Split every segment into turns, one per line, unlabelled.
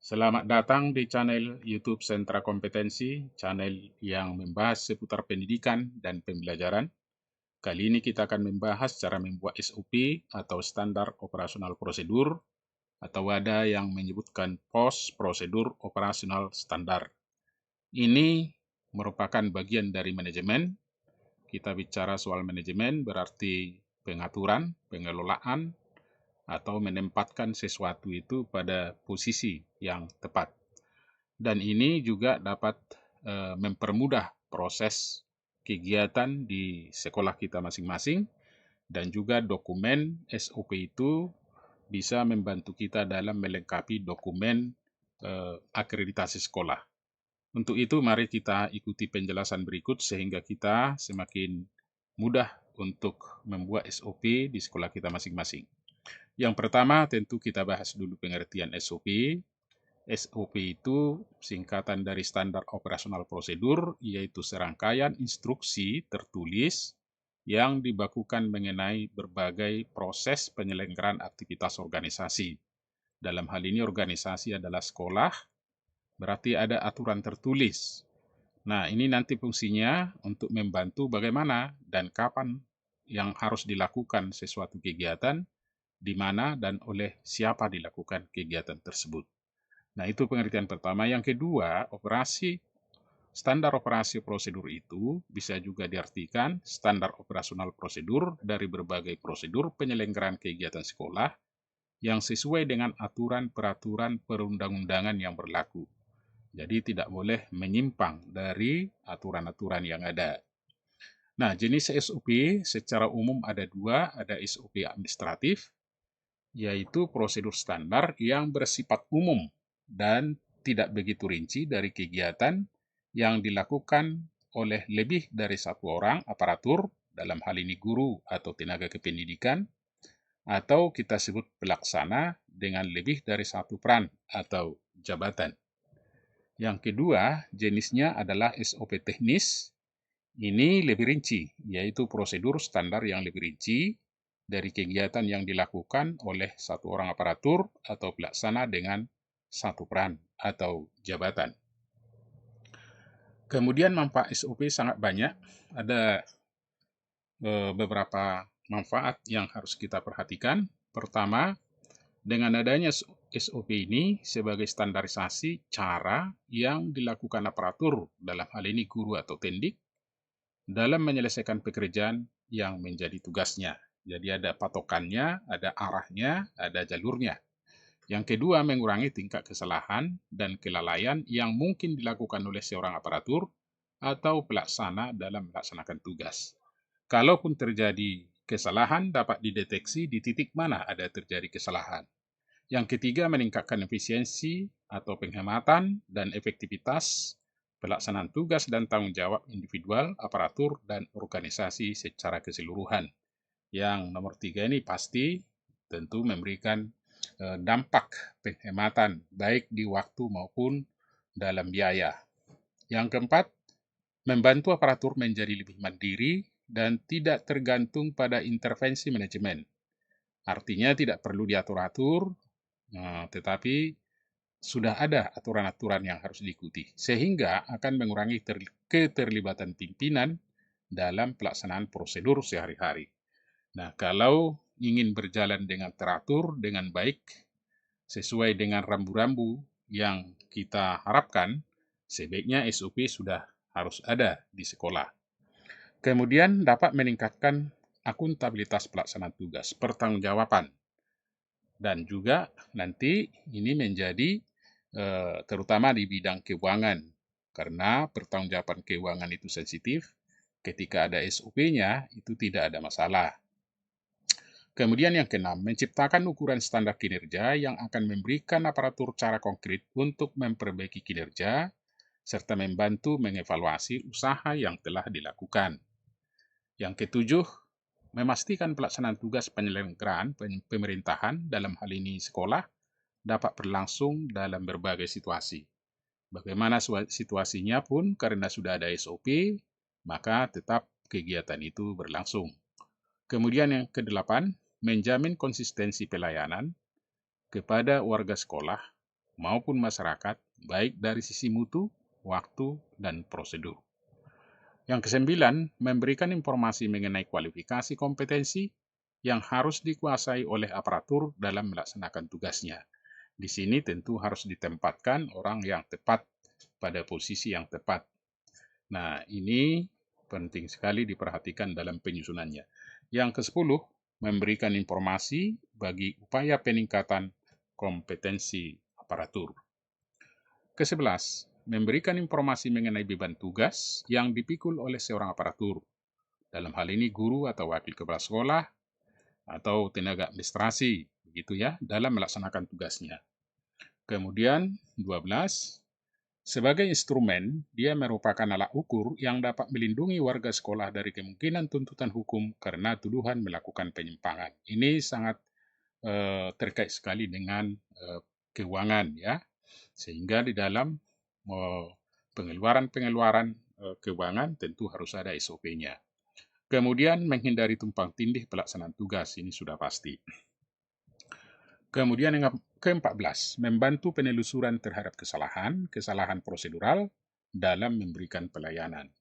Selamat datang di channel YouTube Sentra Kompetensi, channel yang membahas seputar pendidikan dan pembelajaran. Kali ini kita akan membahas cara membuat SOP atau Standar Operasional Prosedur, atau ada yang menyebutkan POS, Prosedur Operasional Standar. Ini merupakan bagian dari manajemen. Kita bicara soal manajemen berarti pengaturan, pengelolaan, atau menempatkan sesuatu itu pada posisi yang tepat. Dan ini juga dapat mempermudah proses kegiatan di sekolah kita masing-masing, dan juga dokumen SOP itu bisa membantu kita dalam melengkapi dokumen akreditasi sekolah. Untuk itu, mari kita ikuti penjelasan berikut sehingga kita semakin mudah untuk membuat SOP di sekolah kita masing-masing. Yang pertama, tentu kita bahas dulu pengertian SOP. SOP itu singkatan dari Standar Operasional Prosedur, yaitu serangkaian instruksi tertulis yang dibakukan mengenai berbagai proses penyelenggaraan aktivitas organisasi. Dalam hal ini organisasi adalah sekolah, berarti ada aturan tertulis. Nah, ini nanti fungsinya untuk membantu bagaimana dan kapan yang harus dilakukan sesuatu kegiatan, di mana dan oleh siapa dilakukan kegiatan tersebut. Nah, itu pengertian pertama. Yang kedua, standar operasi prosedur itu bisa juga diartikan standar operasional prosedur dari berbagai prosedur penyelenggaraan kegiatan sekolah yang sesuai dengan aturan-peraturan perundang-undangan yang berlaku. Jadi tidak boleh menyimpang dari aturan-aturan yang ada. Nah, jenis SOP secara umum ada dua, ada SOP administratif, yaitu prosedur standar yang bersifat umum dan tidak begitu rinci dari kegiatan yang dilakukan oleh lebih dari satu orang aparatur, dalam hal ini guru atau tenaga kependidikan, atau kita sebut pelaksana dengan lebih dari satu peran atau jabatan. Yang kedua, jenisnya adalah SOP teknis. Ini lebih rinci, yaitu prosedur standar yang lebih rinci dari kegiatan yang dilakukan oleh satu orang aparatur atau pelaksana dengan satu peran atau jabatan. Kemudian manfaat SOP sangat banyak. Ada beberapa manfaat yang harus kita perhatikan. Pertama, dengan adanya SOP ini sebagai standarisasi cara yang dilakukan aparatur, dalam hal ini guru atau tendik, dalam menyelesaikan pekerjaan yang menjadi tugasnya. Jadi ada patokannya, ada arahnya, ada jalurnya. Yang kedua, mengurangi tingkat kesalahan dan kelalaian yang mungkin dilakukan oleh seorang aparatur atau pelaksana dalam melaksanakan tugas. Kalaupun terjadi kesalahan, dapat dideteksi di titik mana ada terjadi kesalahan. Yang ketiga, meningkatkan efisiensi atau penghematan dan efektivitas pelaksanaan tugas dan tanggung jawab individual, aparatur, dan organisasi secara keseluruhan. Yang nomor tiga ini pasti tentu memberikan dampak penghematan baik di waktu maupun dalam biaya. Yang keempat, membantu aparatur menjadi lebih mandiri dan tidak tergantung pada intervensi manajemen. Artinya tidak perlu diatur-atur, tetapi sudah ada aturan-aturan yang harus diikuti, sehingga akan mengurangi keterlibatan pimpinan dalam pelaksanaan prosedur sehari-hari. Nah, kalau ingin berjalan dengan teratur, dengan baik, sesuai dengan rambu-rambu yang kita harapkan, sebaiknya SOP sudah harus ada di sekolah. Kemudian dapat meningkatkan akuntabilitas pelaksanaan tugas, pertanggungjawaban, dan juga nanti ini menjadi terutama di bidang keuangan, karena pertanggungjawaban keuangan itu sensitif. Ketika ada SOP-nya, itu tidak ada masalah. Kemudian yang keenam, menciptakan ukuran standar kinerja yang akan memberikan aparatur cara konkret untuk memperbaiki kinerja, serta membantu mengevaluasi usaha yang telah dilakukan. Yang ketujuh, memastikan pelaksanaan tugas penyelenggaraan pemerintahan, dalam hal ini sekolah, dapat berlangsung dalam berbagai situasi. Bagaimana situasinya pun, karena sudah ada SOP, maka tetap kegiatan itu berlangsung. Kemudian yang kedelapan, menjamin konsistensi pelayanan kepada warga sekolah maupun masyarakat, baik dari sisi mutu, waktu, dan prosedur. Yang kesembilan, memberikan informasi mengenai kualifikasi kompetensi yang harus dikuasai oleh aparatur dalam melaksanakan tugasnya. Di sini tentu harus ditempatkan orang yang tepat pada posisi yang tepat. Nah, ini penting sekali diperhatikan dalam penyusunannya. Yang ke-10, memberikan informasi bagi upaya peningkatan kompetensi aparatur. Ke-11, memberikan informasi mengenai beban tugas yang dipikul oleh seorang aparatur. Dalam hal ini guru atau wakil kepala sekolah atau tenaga administrasi, begitu ya, dalam melaksanakan tugasnya. Kemudian 12, sebagai instrumen, dia merupakan alat ukur yang dapat melindungi warga sekolah dari kemungkinan tuntutan hukum karena tuduhan melakukan penyimpangan. Ini sangat terkait sekali dengan keuangan ya, sehingga di dalam pengeluaran keuangan tentu harus ada SOP-nya. Kemudian menghindari tumpang tindih pelaksanaan tugas, ini sudah pasti. Kemudian yang ke-14, membantu penelusuran terhadap kesalahan prosedural dalam memberikan pelayanan.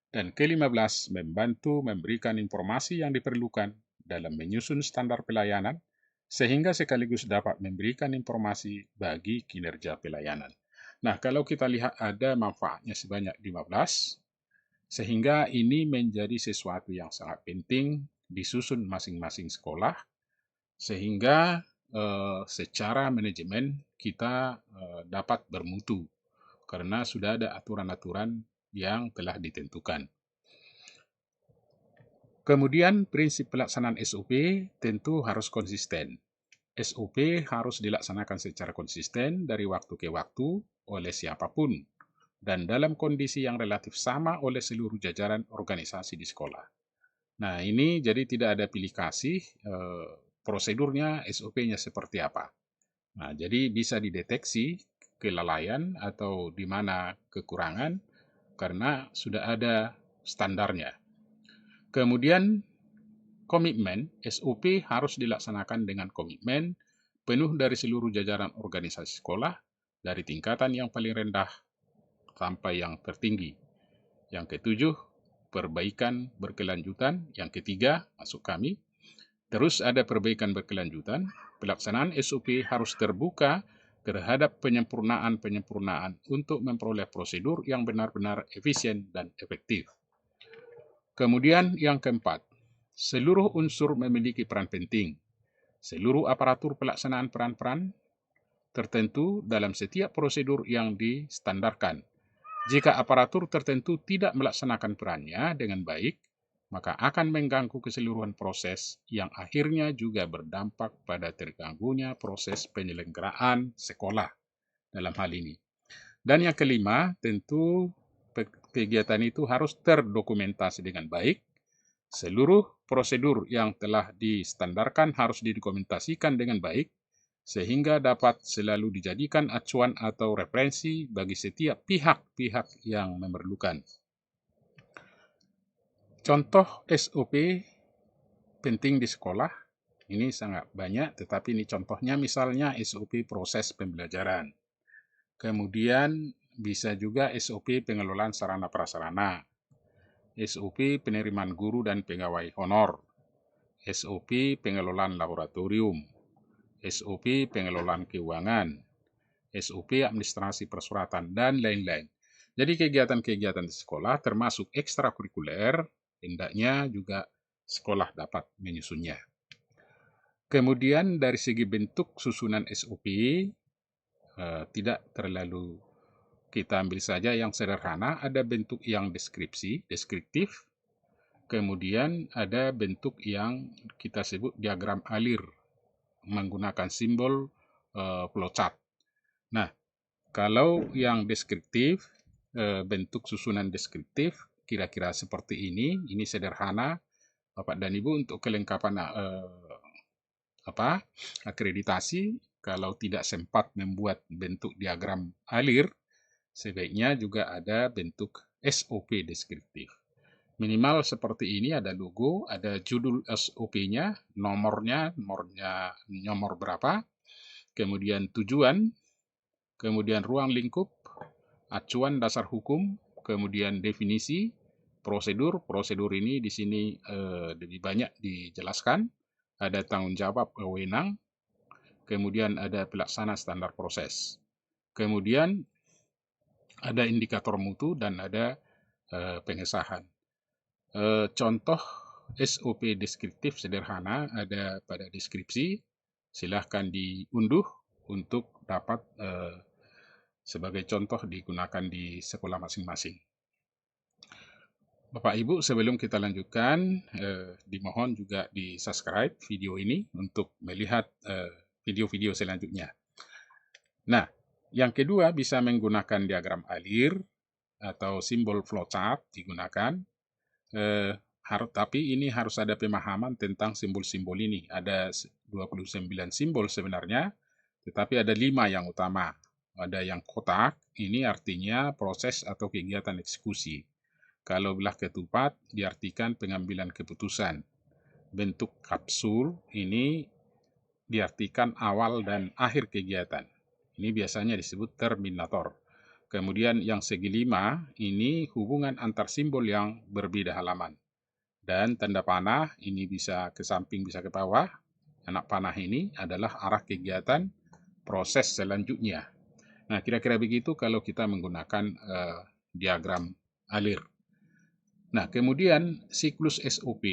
Dan ke-15, membantu memberikan informasi yang diperlukan dalam menyusun standar pelayanan, sehingga sekaligus dapat memberikan informasi bagi kinerja pelayanan. Nah, kalau kita lihat ada manfaatnya sebanyak 15, sehingga ini menjadi sesuatu yang sangat penting disusun masing-masing sekolah, sehingga secara manajemen kita dapat bermutu karena sudah ada aturan-aturan yang telah ditentukan. Kemudian prinsip pelaksanaan SOP tentu harus konsisten. SOP harus dilaksanakan secara konsisten dari waktu ke waktu oleh siapapun dan dalam kondisi yang relatif sama oleh seluruh jajaran organisasi di sekolah. Nah, ini jadi tidak ada pilih kasih, prosedurnya, SOP-nya seperti apa. Nah, jadi bisa dideteksi kelalaian atau di mana kekurangan karena sudah ada standarnya. Kemudian komitmen, SOP harus dilaksanakan dengan komitmen penuh dari seluruh jajaran organisasi sekolah, dari tingkatan yang paling rendah sampai yang tertinggi. Yang ketujuh, perbaikan berkelanjutan. Yang ketiga, masuk kami, terus ada perbaikan berkelanjutan. Pelaksanaan SOP harus terbuka terhadap penyempurnaan untuk memperoleh prosedur yang benar-benar efisien dan efektif. Kemudian yang keempat, seluruh unsur memiliki peran penting. Seluruh aparatur pelaksanaan peran-peran tertentu dalam setiap prosedur yang distandarkan. Jika aparatur tertentu tidak melaksanakan perannya dengan baik, maka akan mengganggu keseluruhan proses yang akhirnya juga berdampak pada terganggunya proses penyelenggaraan sekolah dalam hal ini. Dan yang kelima, tentu kegiatan itu harus terdokumentasi dengan baik. Seluruh prosedur yang telah distandarkan harus didokumentasikan dengan baik, sehingga dapat selalu dijadikan acuan atau referensi bagi setiap pihak-pihak yang memerlukan. Contoh SOP penting di sekolah, ini sangat banyak, tetapi ini contohnya misalnya SOP proses pembelajaran. Kemudian bisa juga SOP pengelolaan sarana prasarana, SOP penerimaan guru dan pegawai honor, SOP pengelolaan laboratorium, SOP pengelolaan keuangan, SOP administrasi persuratan, dan lain-lain. Jadi kegiatan-kegiatan di sekolah termasuk ekstrakurikuler, hendaknya juga sekolah dapat menyusunnya. Kemudian dari segi bentuk susunan SOP, tidak terlalu kita ambil saja yang sederhana, ada bentuk yang deskriptif, kemudian ada bentuk yang kita sebut diagram alir, menggunakan simbol flowchart. Nah, kalau yang deskriptif, bentuk susunan deskriptif, kira-kira seperti ini sederhana, Bapak dan Ibu, untuk kelengkapan akreditasi, kalau tidak sempat membuat bentuk diagram alir, sebaiknya juga ada bentuk SOP deskriptif. Minimal seperti ini, ada logo, ada judul SOP-nya, nomor berapa, kemudian tujuan, kemudian ruang lingkup, acuan dasar hukum, kemudian definisi, prosedur. Prosedur ini di sini lebih banyak dijelaskan. Ada tanggung jawab wewenang, kemudian ada pelaksana standar proses. Kemudian ada indikator mutu dan ada pengesahan. Contoh SOP deskriptif sederhana ada pada deskripsi. Silahkan diunduh untuk dapat sebagai contoh digunakan di sekolah masing-masing. Bapak Ibu, sebelum kita lanjutkan, dimohon juga di-subscribe video ini untuk melihat video-video selanjutnya. Nah, yang kedua bisa menggunakan diagram alir atau simbol flowchart digunakan. Tapi ini harus ada pemahaman tentang simbol-simbol ini. Ada 29 simbol sebenarnya, tetapi ada 5 yang utama. Ada yang kotak, ini artinya proses atau kegiatan eksekusi. Kalau belah ketupat, diartikan pengambilan keputusan. Bentuk kapsul, ini diartikan awal dan akhir kegiatan. Ini biasanya disebut terminator. Kemudian yang segi 5, ini hubungan antar simbol yang berbeda halaman. Dan tanda panah, ini bisa ke samping, bisa ke bawah. Anak panah ini adalah arah kegiatan proses selanjutnya. Nah, kira-kira begitu kalau kita menggunakan diagram alir. Nah, kemudian siklus SOP,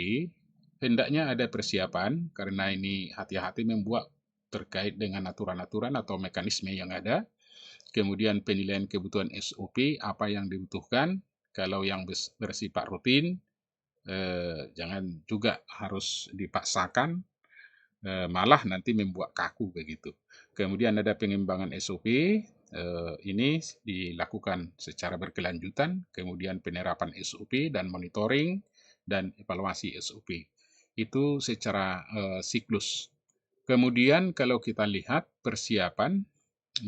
hendaknya ada persiapan, karena ini hati-hati membuat terkait dengan aturan-aturan atau mekanisme yang ada. Kemudian penilaian kebutuhan SOP, apa yang dibutuhkan, kalau yang bersifat rutin, jangan juga harus dipaksakan, malah nanti membuat kaku begitu. Kemudian ada pengembangan SOP, ini dilakukan secara berkelanjutan, kemudian penerapan SOP dan monitoring dan evaluasi SOP. Itu secara siklus. Kemudian kalau kita lihat persiapan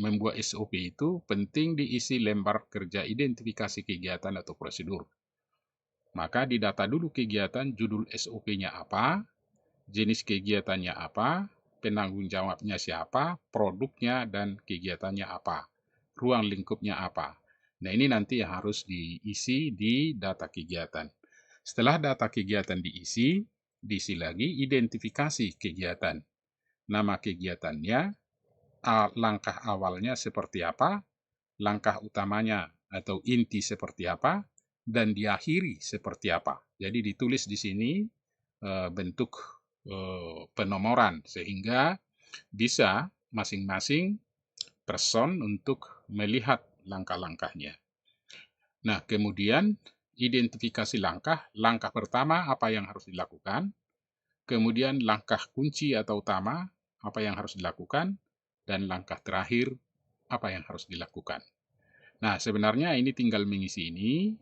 membuat SOP itu penting diisi lembar kerja identifikasi kegiatan atau prosedur. Maka didata dulu kegiatan, judul SOP-nya apa, jenis kegiatannya apa, penanggung jawabnya siapa, produknya dan kegiatannya apa, ruang lingkupnya apa. Nah, ini nanti yang harus diisi di data kegiatan. Setelah data kegiatan diisi lagi identifikasi kegiatan. Nama kegiatannya, langkah awalnya seperti apa, langkah utamanya atau inti seperti apa, dan diakhiri seperti apa. Jadi ditulis di sini bentuk penomoran sehingga bisa masing-masing person untuk melihat langkah-langkahnya. Nah, kemudian identifikasi langkah. Langkah pertama apa yang harus dilakukan, kemudian langkah kunci atau utama apa yang harus dilakukan, dan langkah terakhir apa yang harus dilakukan. Nah, sebenarnya ini tinggal mengisi ini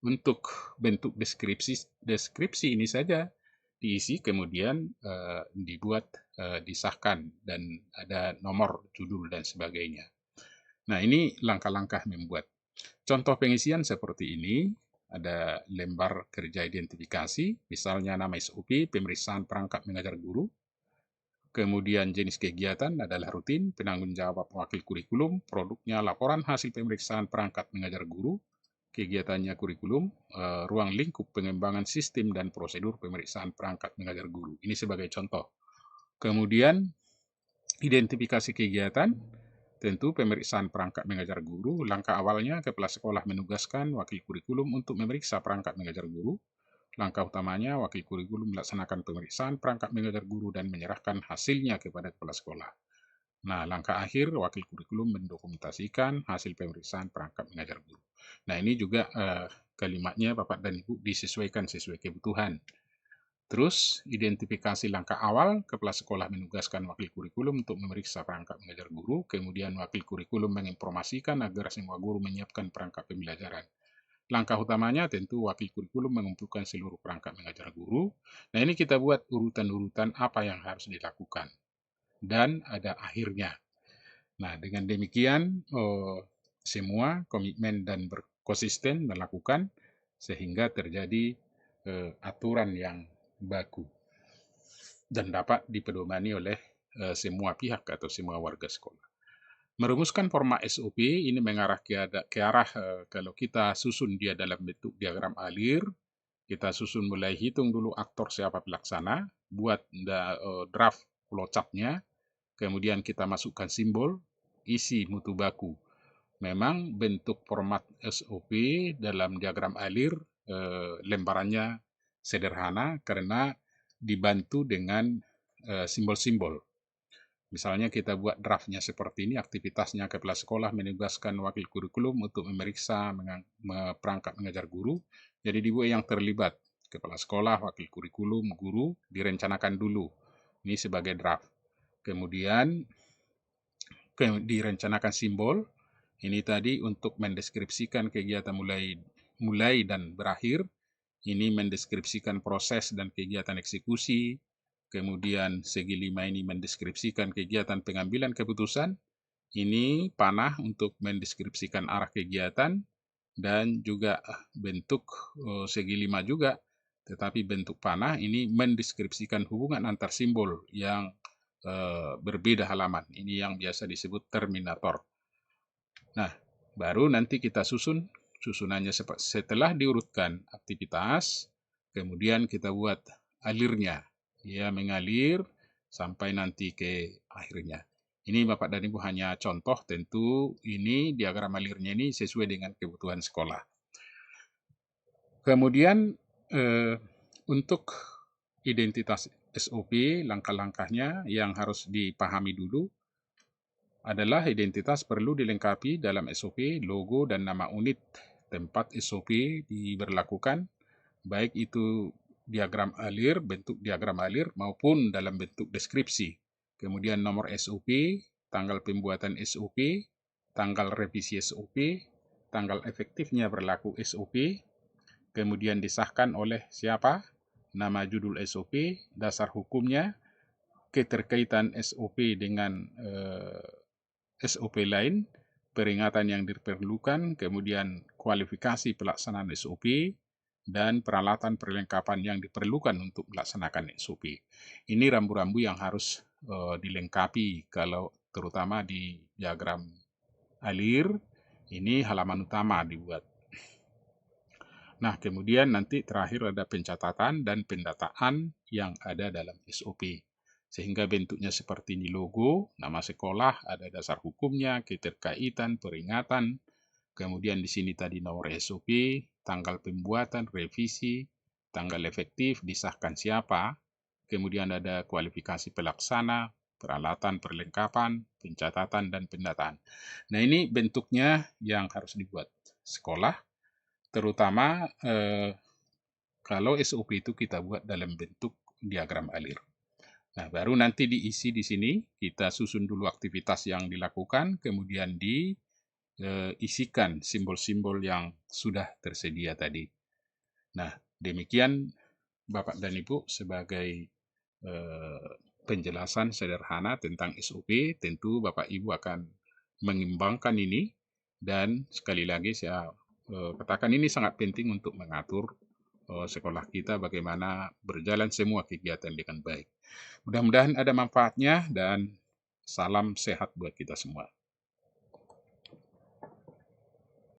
untuk bentuk deskripsi ini saja diisi, kemudian dibuat, disahkan, dan ada nomor judul dan sebagainya. Nah, ini langkah-langkah membuat. Contoh pengisian seperti ini, ada lembar kerja identifikasi, misalnya nama SOP, pemeriksaan perangkat mengajar guru, kemudian jenis kegiatan adalah rutin, penanggung jawab wakil kurikulum, produknya laporan hasil pemeriksaan perangkat mengajar guru, kegiatannya kurikulum, ruang lingkup pengembangan sistem dan prosedur pemeriksaan perangkat mengajar guru. Ini sebagai contoh. Kemudian identifikasi kegiatan, tentu pemeriksaan perangkat mengajar guru. Langkah awalnya kepala sekolah menugaskan wakil kurikulum untuk memeriksa perangkat mengajar guru. Langkah utamanya, wakil kurikulum melaksanakan pemeriksaan perangkat mengajar guru dan menyerahkan hasilnya kepada kepala sekolah. Nah, langkah akhir, wakil kurikulum mendokumentasikan hasil pemeriksaan perangkat mengajar guru. Nah, ini juga kalimatnya Bapak dan Ibu disesuaikan sesuai kebutuhan. Terus, identifikasi langkah awal, kepala sekolah menugaskan wakil kurikulum untuk memeriksa perangkat mengajar guru, kemudian wakil kurikulum menginformasikan agar semua guru menyiapkan perangkat pembelajaran. Langkah utamanya tentu wakil kurikulum mengumpulkan seluruh perangkat mengajar guru. Nah, ini kita buat urutan-urutan apa yang harus dilakukan. Dan ada akhirnya. Nah, dengan demikian semua komitmen dan berkonsisten melakukan sehingga terjadi aturan yang baku dan dapat dipedomani oleh semua pihak atau semua warga sekolah. Merumuskan format SOP ini mengarah ke arah kalau kita susun dia dalam bentuk diagram alir, kita susun mulai hitung dulu aktor siapa pelaksana, buat draft flowchart-nya, kemudian kita masukkan simbol, isi mutu baku. Memang bentuk format SOP dalam diagram alir lembarannya sederhana karena dibantu dengan simbol-simbol. Misalnya kita buat draftnya seperti ini, aktivitasnya kepala sekolah menugaskan wakil kurikulum untuk memeriksa perangkat mengajar guru. Jadi dibuat yang terlibat, kepala sekolah, wakil kurikulum, guru, direncanakan dulu. Ini sebagai draft. Kemudian direncanakan simbol, ini tadi untuk mendeskripsikan kegiatan mulai dan berakhir. Ini mendeskripsikan proses dan kegiatan eksekusi. Kemudian segi 5 ini mendeskripsikan kegiatan pengambilan keputusan. Ini panah untuk mendeskripsikan arah kegiatan dan juga bentuk segi 5 juga. Tetapi bentuk panah ini mendeskripsikan hubungan antar simbol yang berbeda halaman. Ini yang biasa disebut terminator. Nah, baru nanti kita susunannya setelah diurutkan aktivitas, kemudian kita buat alirnya. Ya, mengalir sampai nanti ke akhirnya. Ini Bapak dan Ibu hanya contoh, tentu ini diagram alirnya ini sesuai dengan kebutuhan sekolah. Kemudian untuk identitas SOP, langkah-langkahnya yang harus dipahami dulu adalah identitas perlu dilengkapi dalam SOP, logo dan nama unit tempat SOP diberlakukan, baik itu diagram alir, bentuk diagram alir maupun dalam bentuk deskripsi. Kemudian nomor SOP, tanggal pembuatan SOP, tanggal revisi SOP, tanggal efektifnya berlaku SOP, kemudian disahkan oleh siapa, nama judul SOP, dasar hukumnya, keterkaitan SOP dengan SOP lain, peringatan yang diperlukan, kemudian kualifikasi pelaksanaan SOP, dan peralatan perlengkapan yang diperlukan untuk melaksanakan SOP. Ini rambu-rambu yang harus dilengkapi kalau terutama di diagram alir, ini halaman utama dibuat. Nah, kemudian nanti terakhir ada pencatatan dan pendataan yang ada dalam SOP. Sehingga bentuknya seperti ini logo, nama sekolah, ada dasar hukumnya, keterkaitan, peringatan, kemudian di sini tadi nomor SOP, tanggal pembuatan, revisi, tanggal efektif, disahkan siapa, kemudian ada kualifikasi pelaksana, peralatan perlengkapan, pencatatan, dan pendataan. Nah, ini bentuknya yang harus dibuat sekolah, terutama kalau SOP itu kita buat dalam bentuk diagram alir. Nah, baru nanti diisi di sini, kita susun dulu aktivitas yang dilakukan, kemudian diisikan simbol-simbol yang sudah tersedia tadi. Nah, demikian Bapak dan Ibu sebagai penjelasan sederhana tentang SOP. Tentu Bapak Ibu akan mengimbangkan ini, dan sekali lagi saya katakan ini sangat penting untuk mengatur sekolah kita bagaimana berjalan semua kegiatan dengan baik. Mudah-mudahan ada manfaatnya dan salam sehat buat kita semua.